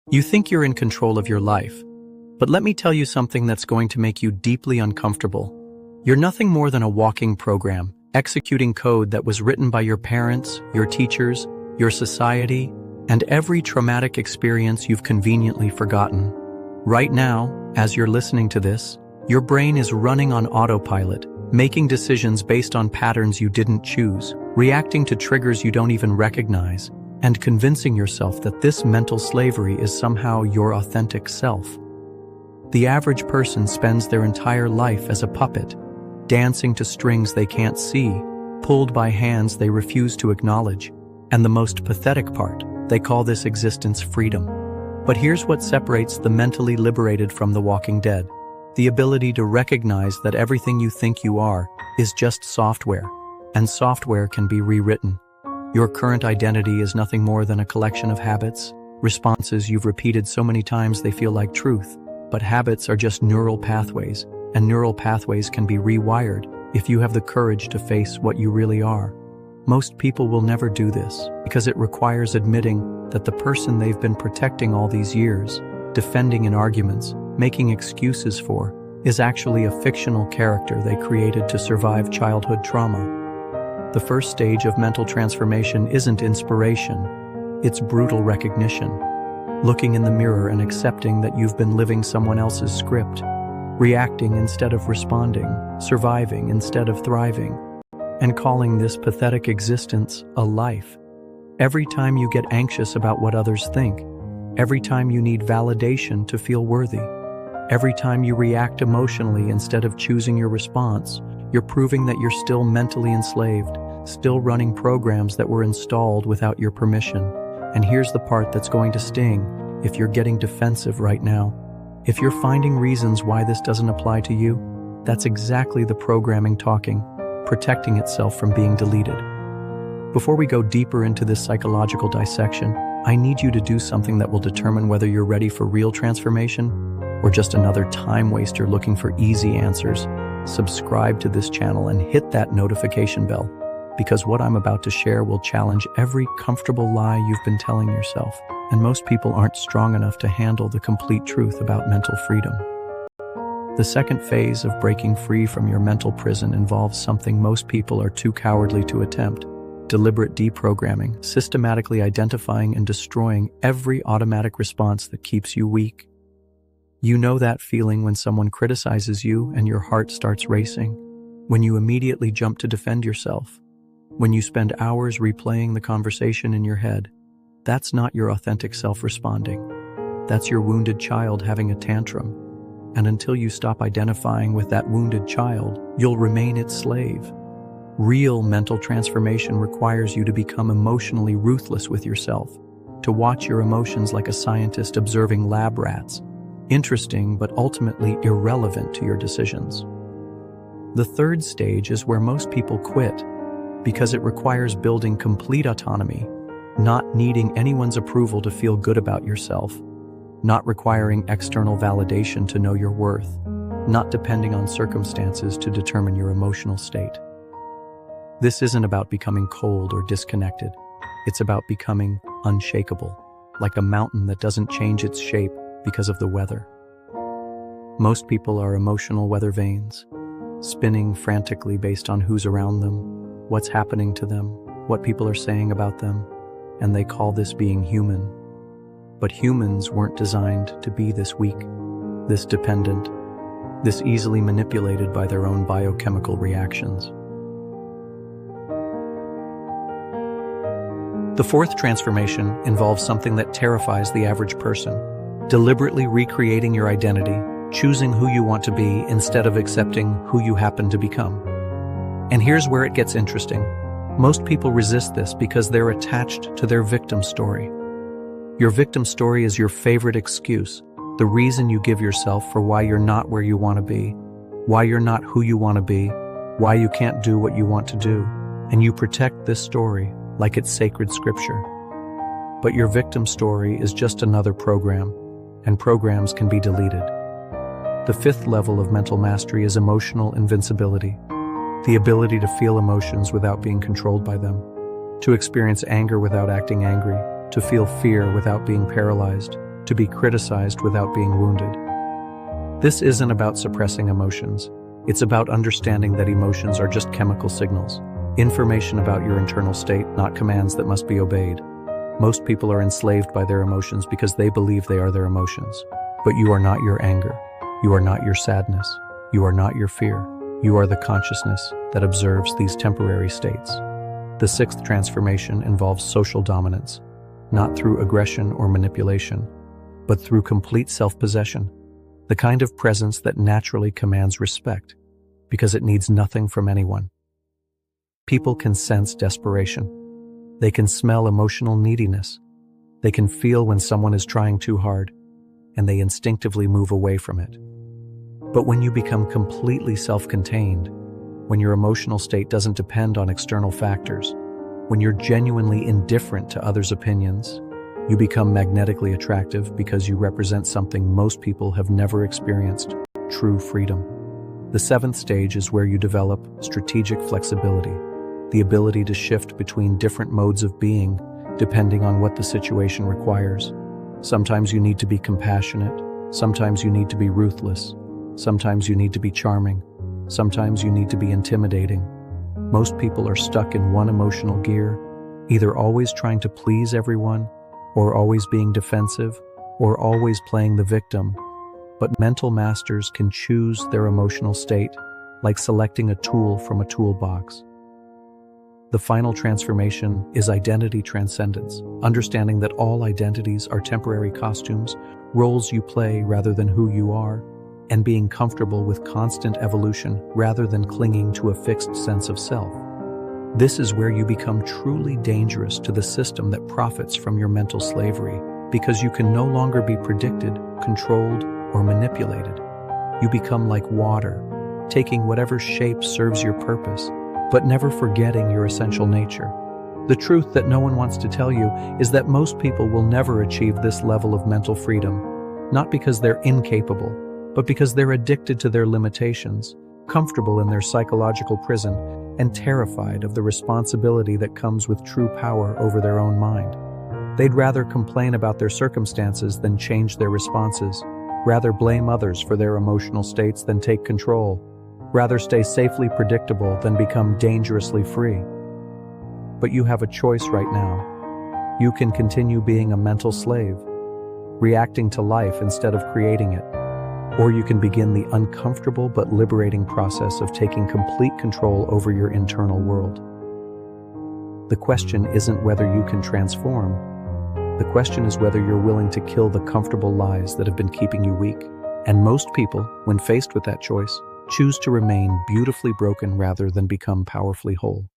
You think you're in control of your life, but let me tell you something that's going to make you deeply uncomfortable. You're nothing more than a walking program, executing code that was written by your parents, your teachers, your society, and every traumatic experience you've conveniently forgotten. Right now, as you're listening to this, your brain is running on autopilot, making decisions based on patterns you didn't choose, reacting to triggers you don't even recognize, and convincing yourself that this mental slavery is somehow your authentic self. The average person spends their entire life as a puppet, dancing to strings they can't see, pulled by hands they refuse to acknowledge. And the most pathetic part, they call this existence freedom. But here's what separates the mentally liberated from the walking dead: the ability to recognize that everything you think you are is just software, and software can be rewritten. Your current identity is nothing more than a collection of habits, responses you've repeated so many times they feel like truth. But habits are just neural pathways, and neural pathways can be rewired if you have the courage to face what you really are. Most people will never do this because it requires admitting that the person they've been protecting all these years, defending in arguments, making excuses for, is actually a fictional character they created to survive childhood trauma. The first stage of mental transformation isn't inspiration, it's brutal recognition. Looking in the mirror and accepting that you've been living someone else's script, reacting instead of responding, surviving instead of thriving, and calling this pathetic existence a life. Every time you get anxious about what others think, every time you need validation to feel worthy, every time you react emotionally instead of choosing your response, you're proving that you're still mentally enslaved, still running programs that were installed without your permission. And here's the part that's going to sting if you're getting defensive right now. If you're finding reasons why this doesn't apply to you, that's exactly the programming talking, protecting itself from being deleted. Before we go deeper into this psychological dissection, I need you to do something that will determine whether you're ready for real transformation or just another time waster looking for easy answers. Subscribe to this channel and hit that notification bell, because what I'm about to share will challenge every comfortable lie you've been telling yourself, and most people aren't strong enough to handle the complete truth about mental freedom. The second phase of breaking free from your mental prison involves something most people are too cowardly to attempt: deliberate deprogramming, systematically identifying and destroying every automatic response that keeps you weak. You know that feeling when someone criticizes you and your heart starts racing, when you immediately jump to defend yourself, when you spend hours replaying the conversation in your head. That's not your authentic self responding. That's your wounded child having a tantrum. And until you stop identifying with that wounded child, you'll remain its slave. Real mental transformation requires you to become emotionally ruthless with yourself, to watch your emotions like a scientist observing lab rats, interesting but ultimately irrelevant to your decisions. The third stage is where most people quit, because it requires building complete autonomy, not needing anyone's approval to feel good about yourself, not requiring external validation to know your worth, not depending on circumstances to determine your emotional state. This isn't about becoming cold or disconnected. It's about becoming unshakable, like a mountain that doesn't change its shape because of the weather. Most people are emotional weather vanes, spinning frantically based on who's around them, what's happening to them, what people are saying about them, and they call this being human. But humans weren't designed to be this weak, this dependent, this easily manipulated by their own biochemical reactions. The fourth transformation involves something that terrifies the average person: deliberately recreating your identity, choosing who you want to be instead of accepting who you happen to become. And here's where it gets interesting. Most people resist this because they're attached to their victim story. Your victim story is your favorite excuse, the reason you give yourself for why you're not where you want to be, why you're not who you want to be, why you can't do what you want to do, and you protect this story like it's sacred scripture. But your victim story is just another program, and programs can be deleted. The fifth level of mental mastery is emotional invincibility, the ability to feel emotions without being controlled by them, to experience anger without acting angry, to feel fear without being paralyzed, to be criticized without being wounded. This isn't about suppressing emotions. It's about understanding that emotions are just chemical signals, information about your internal state, not commands that must be obeyed. Most people are enslaved by their emotions because they believe they are their emotions. But you are not your anger. You are not your sadness. You are not your fear. You are the consciousness that observes these temporary states. The sixth transformation involves social dominance, not through aggression or manipulation, but through complete self-possession, the kind of presence that naturally commands respect, because it needs nothing from anyone. People can sense desperation. They can smell emotional neediness. They can feel when someone is trying too hard, and they instinctively move away from it. But when you become completely self-contained, when your emotional state doesn't depend on external factors, when you're genuinely indifferent to others' opinions, you become magnetically attractive because you represent something most people have never experienced: true freedom. The seventh stage is where you develop strategic flexibility, the ability to shift between different modes of being depending on what the situation requires. Sometimes you need to be compassionate, sometimes you need to be ruthless, sometimes you need to be charming, sometimes you need to be intimidating. Most people are stuck in one emotional gear, either always trying to please everyone, or always being defensive, or always playing the victim. But mental masters can choose their emotional state, like selecting a tool from a toolbox. The final transformation is identity transcendence, understanding that all identities are temporary costumes, roles you play rather than who you are, and being comfortable with constant evolution rather than clinging to a fixed sense of self. This is where you become truly dangerous to the system that profits from your mental slavery, because you can no longer be predicted, controlled, or manipulated. You become like water, taking whatever shape serves your purpose, but never forgetting your essential nature. The truth that no one wants to tell you is that most people will never achieve this level of mental freedom, not because they're incapable, but because they're addicted to their limitations, comfortable in their psychological prison, and terrified of the responsibility that comes with true power over their own mind. They'd rather complain about their circumstances than change their responses, rather blame others for their emotional states than take control, rather stay safely predictable than become dangerously free. But you have a choice right now. You can continue being a mental slave, reacting to life instead of creating it. Or you can begin the uncomfortable but liberating process of taking complete control over your internal world. The question isn't whether you can transform. The question is whether you're willing to kill the comfortable lies that have been keeping you weak. And most people, when faced with that choice, choose to remain beautifully broken rather than become powerfully whole.